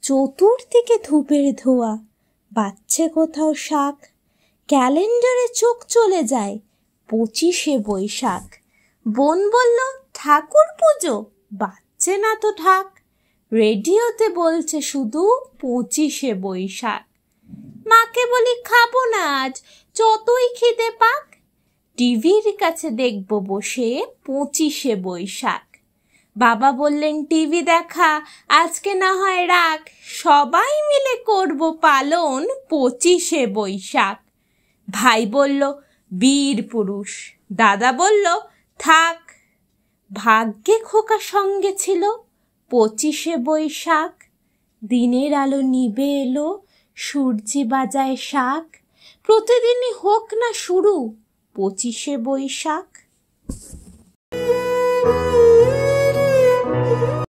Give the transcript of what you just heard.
চতুর্দিকে ধূপের ধোঁয়া, বাজছে কোথাও শাক। ক্যালেন্ডারে চোখ চলে যায় 25শে বৈশাখ। বোন বলল ঠাকুর পুজো, বাজছে না তো ঢাক। রেডিওতে বলছে শুধু 25শে বৈশাখ। মাকে বলি খাবো না আজ, যতই খিদে পাক। টিভির কাছে দেখবো বসে 25শে বৈশাখ। বাবা বললেন টিভি দেখা আজকে না হয় রাখ, সবাই মিলে করব পালন 25শে বৈশাখ। ভাই বলল বীর পুরুষ, দাদা বলল থাক। ভাগ্যে খোকা সঙ্গে ছিল 25শে বৈশাখ। দিনের আলো নিবে এলো, সূর্যি বাজায় শাক। প্রতিদিনই হোক না শুরু 25শে বৈশাখ।